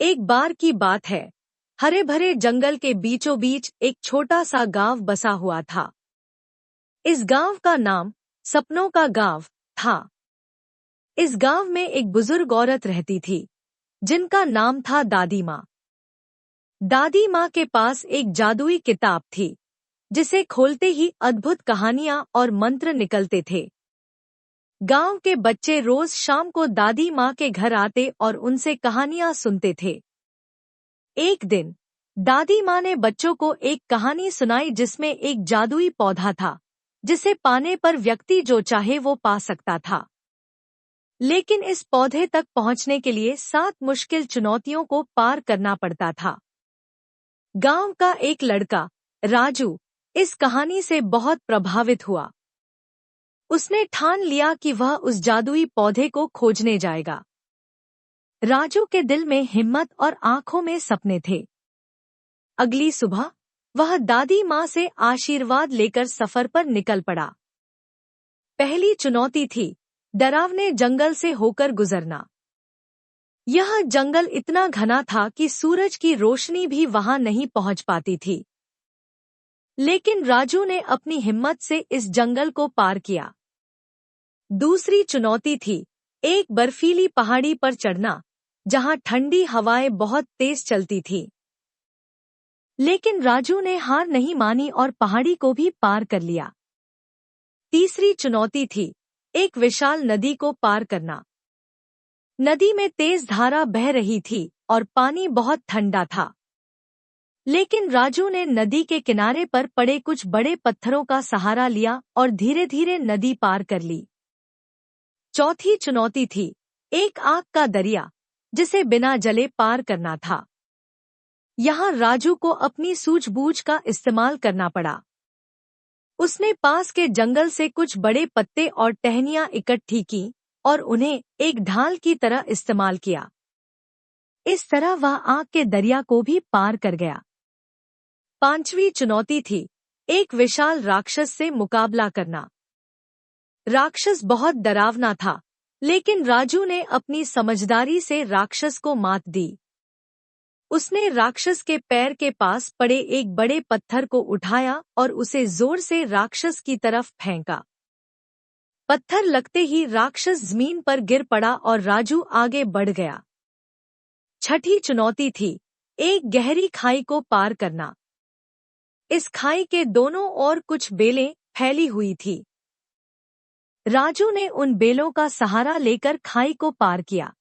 एक बार की बात है। हरे भरे जंगल के बीचों बीच एक छोटा सा गांव बसा हुआ था। इस गांव का नाम सपनों का गांव था। इस गांव में एक बुजुर्ग औरत रहती थी जिनका नाम था दादी माँ। दादी माँ के पास एक जादुई किताब थी जिसे खोलते ही अद्भुत कहानियां और मंत्र निकलते थे। गांव के बच्चे रोज शाम को दादी माँ के घर आते और उनसे कहानियां सुनते थे। एक दिन दादी माँ ने बच्चों को एक कहानी सुनाई जिसमें एक जादुई पौधा था जिसे पाने पर व्यक्ति जो चाहे वो पा सकता था। लेकिन इस पौधे तक पहुंचने के लिए 7 मुश्किल चुनौतियों को पार करना पड़ता था। गांव का एक लड़का राजू इस कहानी से बहुत प्रभावित हुआ। उसने ठान लिया कि वह उस जादुई पौधे को खोजने जाएगा। राजू के दिल में हिम्मत और आंखों में सपने थे। अगली सुबह वह दादी माँ से आशीर्वाद लेकर सफर पर निकल पड़ा। पहली चुनौती थी डरावने जंगल से होकर गुजरना। यह जंगल इतना घना था कि सूरज की रोशनी भी वहां नहीं पहुंच पाती थी। लेकिन राजू ने अपनी हिम्मत से इस जंगल को पार किया। दूसरी चुनौती थी एक बर्फीली पहाड़ी पर चढ़ना जहां ठंडी हवाएं बहुत तेज चलती थी। लेकिन राजू ने हार नहीं मानी और पहाड़ी को भी पार कर लिया। तीसरी चुनौती थी एक विशाल नदी को पार करना। नदी में तेज धारा बह रही थी और पानी बहुत ठंडा था। लेकिन राजू ने नदी के किनारे पर पड़े कुछ बड़े पत्थरों का सहारा लिया और धीरे धीरे नदी पार कर ली। चौथी चुनौती थी एक आग का दरिया जिसे बिना जले पार करना था। यहाँ राजू को अपनी सूझबूझ का इस्तेमाल करना पड़ा। उसने पास के जंगल से कुछ बड़े पत्ते और टहनियां इकट्ठी की और उन्हें एक ढाल की तरह इस्तेमाल किया। इस तरह वह आग के दरिया को भी पार कर गया। पांचवी चुनौती थी एक विशाल राक्षस से मुकाबला करना। राक्षस बहुत डरावना था, लेकिन राजू ने अपनी समझदारी से राक्षस को मात दी। उसने राक्षस के पैर के पास पड़े एक बड़े पत्थर को उठाया और उसे जोर से राक्षस की तरफ फेंका। पत्थर लगते ही राक्षस जमीन पर गिर पड़ा और राजू आगे बढ़ गया। छठी चुनौती थी एक गहरी खाई को पार करना। इस खाई के दोनों ओर कुछ बेलें फैली हुई थी। राजू ने उन बेलों का सहारा लेकर खाई को पार किया।